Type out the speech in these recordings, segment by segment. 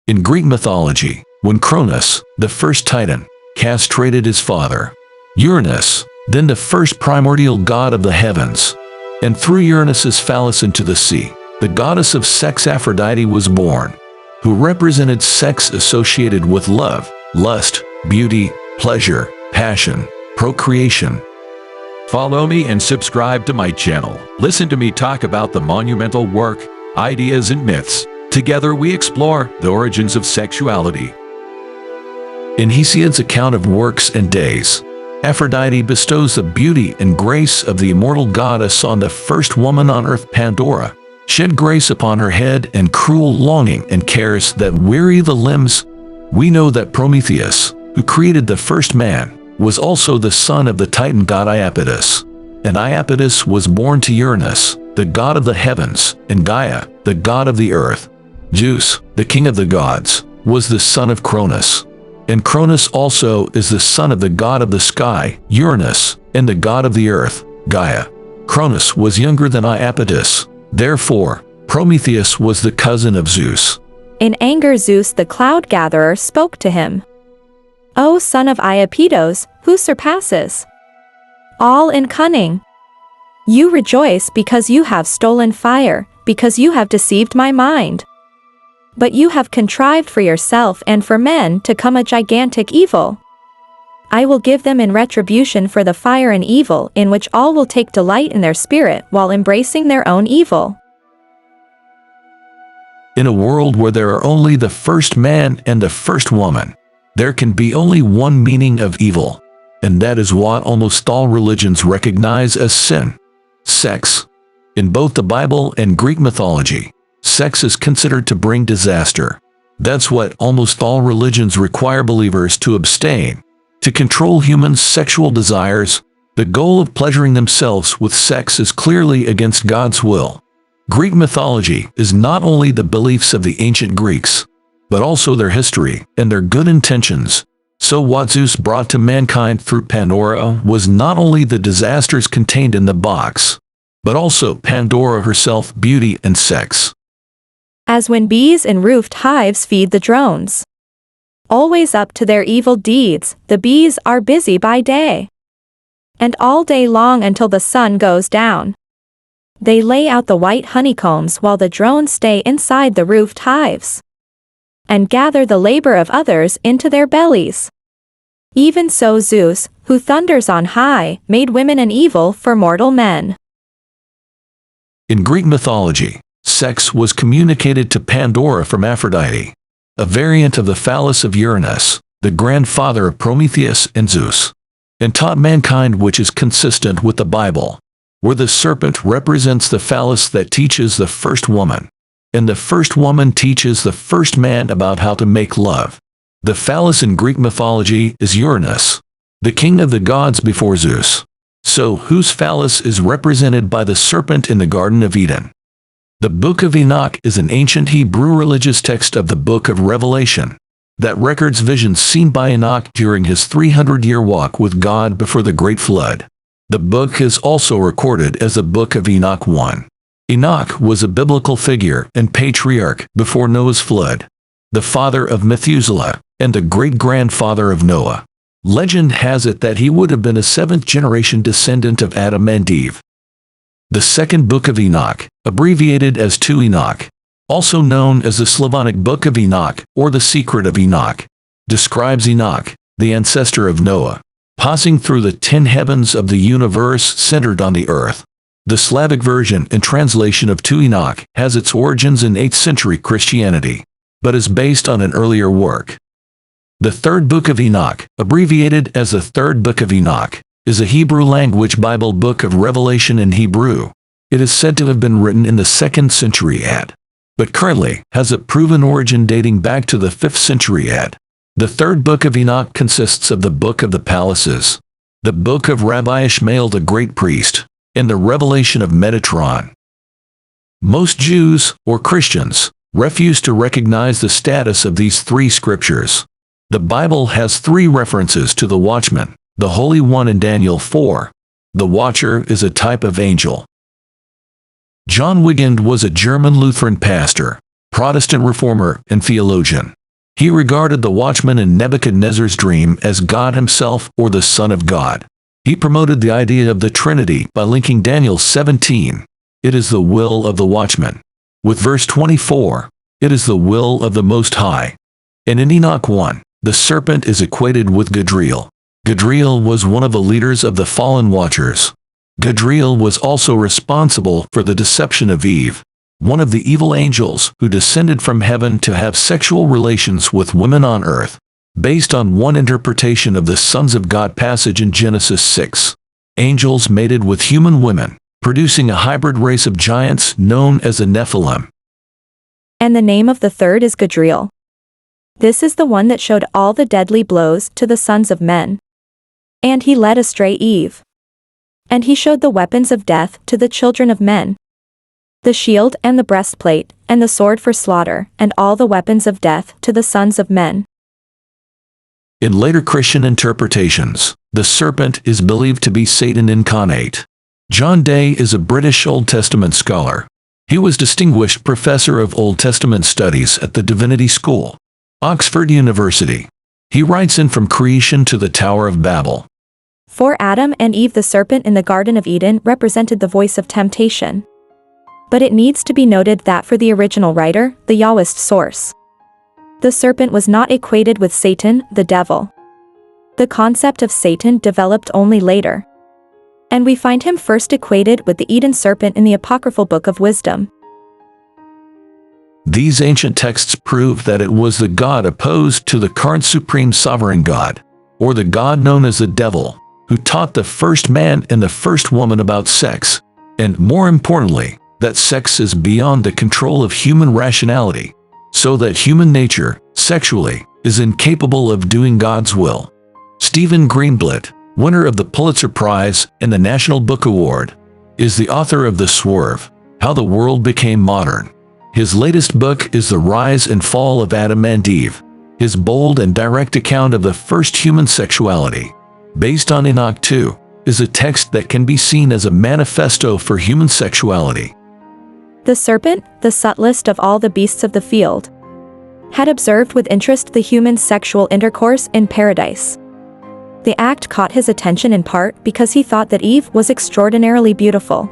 In Greek mythology, when Cronus, the first Titan, castrated his father, Uranus, then the first primordial god of the heavens, and threw Uranus's phallus into the sea, the goddess of sex Aphrodite was born, who represented sex associated with love, lust, beauty, pleasure, passion, procreation. Follow me and subscribe to my channel. Listen to me talk about the monumental work, ideas and myths. Together we explore the origins of sexuality. In Hesiod's account of works and days, Aphrodite bestows the beauty and grace of the immortal goddess on the first woman on earth, Pandora, shed grace upon her head and cruel longing and cares that weary the limbs. We know that Prometheus, who created the first man, was also the son of the Titan god Iapetus, and Iapetus was born to Uranus, the god of the heavens, and Gaia, the god of the earth. Zeus, the king of the gods, was the son of Cronus, and Cronus also is the son of the god of the sky, Uranus, and the god of the earth, Gaia. Cronus was younger than Iapetus, therefore, Prometheus was the cousin of Zeus. In anger Zeus the cloud-gatherer spoke to him. O son of Iapetus, who surpasses all in cunning? You rejoice because you have stolen fire, because you have deceived my mind. But you have contrived for yourself and for men to come a gigantic evil. I will give them in retribution for the fire and evil in which all will take delight in their spirit while embracing their own evil. In a world where there are only the first man and the first woman, there can be only one meaning of evil, and that is what almost all religions recognize as sin: sex. In both the Bible and Greek mythology, sex is considered to bring disaster. That's what almost all religions require believers to abstain, to control humans' sexual desires. The goal of pleasuring themselves with sex is clearly against God's will. Greek mythology is not only the beliefs of the ancient Greeks, but also their history and their good intentions. So what Zeus brought to mankind through Pandora was not only the disasters contained in the box, but also Pandora herself, beauty and sex. As when bees in roofed hives feed the drones, always up to their evil deeds, the bees are busy by day, and all day long until the sun goes down. They lay out the white honeycombs while the drones stay inside the roofed hives, and gather the labor of others into their bellies. Even so Zeus, who thunders on high, made women an evil for mortal men. In Greek mythology, sex was communicated to Pandora from Aphrodite, a variant of the phallus of Uranus, the grandfather of Prometheus and Zeus, and taught mankind, which is consistent with the Bible, where the serpent represents the phallus that teaches the first woman, and the first woman teaches the first man about how to make love. The phallus in Greek mythology is Uranus, the king of the gods before Zeus, so whose phallus is represented by the serpent in the Garden of Eden. The Book of Enoch is an ancient Hebrew religious text of the Book of Revelation that records visions seen by Enoch during his 300-year walk with God before the Great Flood. The book is also recorded as the Book of Enoch1. Enoch was a biblical figure and patriarch before Noah's flood, the father of Methuselah, and the great-grandfather of Noah. Legend has it that he would have been a seventh-generation descendant of Adam and Eve. The second Book of Enoch, abbreviated as 2 Enoch, also known as the Slavonic Book of Enoch or the Secret of Enoch, describes Enoch, the ancestor of Noah, passing through the 10 heavens of the universe centered on the earth. The Slavic version and translation of 2 Enoch has its origins in 8th century Christianity, but is based on an earlier work. The third Book of Enoch, abbreviated as the Third Book of Enoch, is a Hebrew-language Bible book of Revelation in Hebrew. It is said to have been written in the 2nd century AD, but currently has a proven origin dating back to the 5th century AD. The third Book of Enoch consists of the Book of the Palaces, the Book of Rabbi Ishmael the Great Priest, and the Revelation of Metatron. Most Jews, or Christians, refuse to recognize the status of these 3 scriptures. The Bible has 3 references to the watchman, the Holy One in Daniel 4. The Watcher is a type of angel. John Wiegand was a German Lutheran pastor Protestant reformer and theologian. He regarded the watchman in Nebuchadnezzar's dream as God himself or the Son of God. He promoted the idea of the Trinity by linking Daniel 17, "It is the will of the watchman," with verse 24, "It is the will of the Most High." And in Enoch 1, the serpent is equated with Gadriel. Gadriel was one of the leaders of the fallen watchers. Gadriel was also responsible for the deception of Eve, one of the evil angels who descended from heaven to have sexual relations with women on earth, based on one interpretation of the Sons of God passage in Genesis 6. Angels mated with human women, producing a hybrid race of giants known as the Nephilim. And the name of the third is Gadriel. This is the one that showed all the deadly blows to the sons of men. And he led astray Eve. And he showed the weapons of death to the children of men. The shield and the breastplate, and the sword for slaughter, and all the weapons of death to the sons of men. In later Christian interpretations, the serpent is believed to be Satan incarnate. John Day is a British Old Testament scholar. He was Distinguished Professor of Old Testament Studies at the Divinity School, Oxford University. He writes in From Creation to the Tower of Babel. For Adam and Eve, the serpent in the Garden of Eden represented the voice of temptation. But it needs to be noted that for the original writer, the Yahwist source, the serpent was not equated with Satan, the devil. The concept of Satan developed only later. And we find him first equated with the Eden serpent in the apocryphal Book of Wisdom. These ancient texts prove that it was the God opposed to the current supreme sovereign God, or the God known as the devil, who taught the first man and the first woman about sex, and more importantly, that sex is beyond the control of human rationality, so that human nature, sexually, is incapable of doing God's will. Stephen Greenblatt, winner of the Pulitzer Prize and the National Book Award, is the author of The Swerve, How the World Became Modern. His latest book is The Rise and Fall of Adam and Eve, his bold and direct account of the first human sexuality, based on Enoch 2, is a text that can be seen as a manifesto for human sexuality. The serpent, the subtlest of all the beasts of the field, had observed with interest the human sexual intercourse in paradise. The act caught his attention in part because he thought that Eve was extraordinarily beautiful.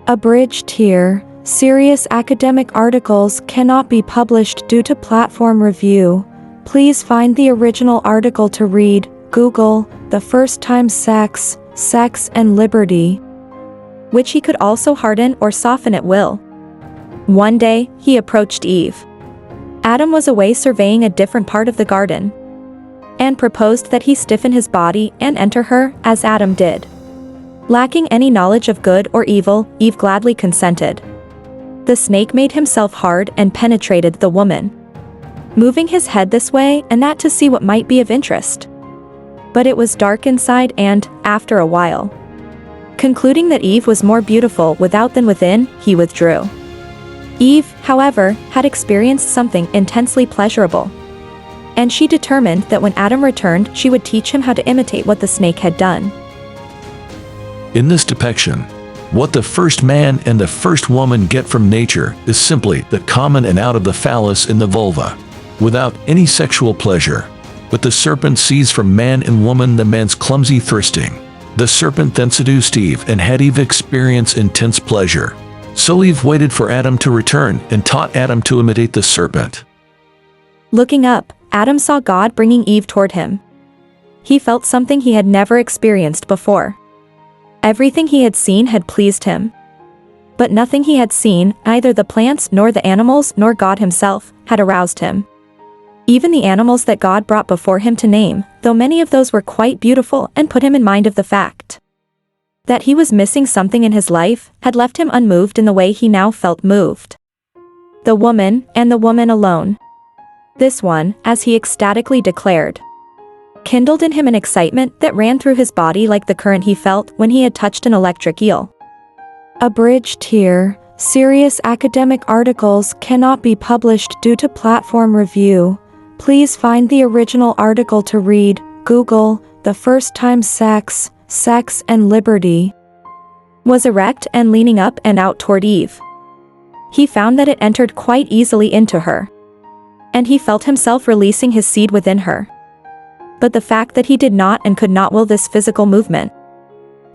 Abridged here. Serious academic articles cannot be published due to platform review. Please find the original article to read. Google, the first time sex, sex and liberty, which he could also harden or soften at will. One day, he approached Eve. Adam was away surveying a different part of the garden, and proposed that he stiffen his body and enter her, as Adam did. Lacking any knowledge of good or evil, Eve gladly consented. The snake made himself hard and penetrated the woman, moving his head this way and that to see what might be of interest. But it was dark inside and, after a while, concluding that Eve was more beautiful without than within, he withdrew. Eve, however, had experienced something intensely pleasurable, and she determined that when Adam returned she would teach him how to imitate what the snake had done. In this depiction, what the first man and the first woman get from nature is simply the common and out of the phallus in the vulva, without any sexual pleasure. But the serpent sees from man and woman the man's clumsy thirsting. The serpent then seduced Eve and had Eve experience intense pleasure. So Eve waited for Adam to return and taught Adam to imitate the serpent. Looking up, Adam saw God bringing Eve toward him. He felt something he had never experienced before. Everything he had seen had pleased him. But nothing he had seen, neither the plants nor the animals nor God himself, had aroused him. Even the animals that God brought before him to name, though many of those were quite beautiful and put him in mind of the fact that he was missing something in his life, had left him unmoved in the way he now felt moved. The woman, and the woman alone. This one, as he ecstatically declared, kindled in him an excitement that ran through his body like the current he felt when he had touched an electric eel. Abridged here. Serious academic articles cannot be published due to platform review. Please find the original article to read. Google, the first time sex, sex and liberty, was erect and leaning up and out toward Eve. he found that it entered quite easily into her. And he felt himself releasing his seed within her. But the fact that he did not and could not will this physical movement,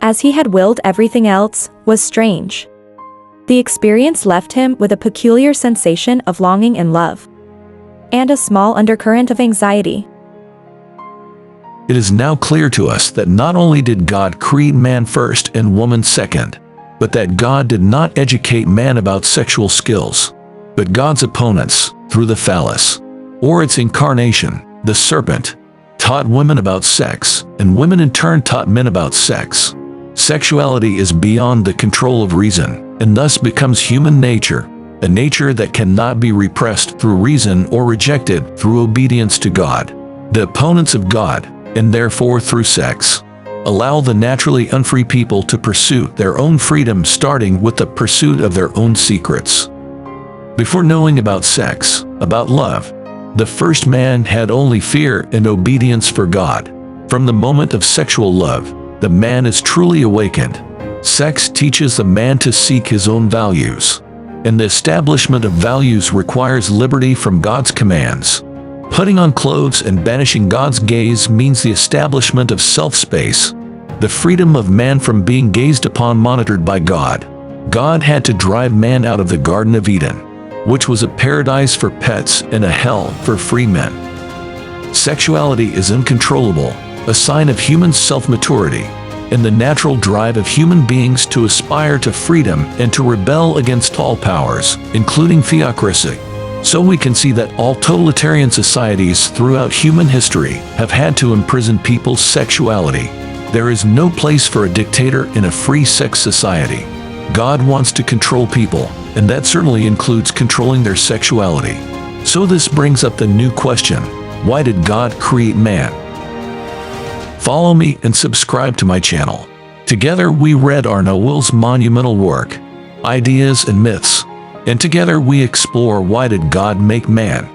as he had willed everything else, was strange. The experience left him with a peculiar sensation of longing and love, and a small undercurrent of anxiety. It is now clear to us that not only did God create man first and woman second, but that God did not educate man about sexual skills, but God's opponents, through the phallus, or its incarnation, the serpent, taught women about sex, and women in turn taught men about sex. Sexuality is beyond the control of reason, and thus becomes human nature, a nature that cannot be repressed through reason or rejected through obedience to God. The opponents of God, and therefore through sex, allow the naturally unfree people to pursue their own freedom, starting with the pursuit of their own secrets. Before knowing about sex, about love, the first man had only fear and obedience for God. From the moment of sexual love, the man is truly awakened. Sex teaches the man to seek his own values, and the establishment of values requires liberty from God's commands. Putting on clothes and banishing God's gaze means the establishment of self-space, the freedom of man from being gazed upon, monitored by God. God had to drive man out of the Garden of Eden, which was a paradise for pets and a hell for free men. Sexuality is uncontrollable, a sign of human self-maturity, and the natural drive of human beings to aspire to freedom and to rebel against all powers, including theocracy. So we can see that all totalitarian societies throughout human history have had to imprison people's sexuality. There is no place for a dictator in a free sex society. God wants to control people, and that certainly includes controlling their sexuality. So this brings up the new question: why did God create man? Follow me and subscribe to my channel. Together we read Uranus's monumental work, Ideas and Myths, and together we explore why did God make man.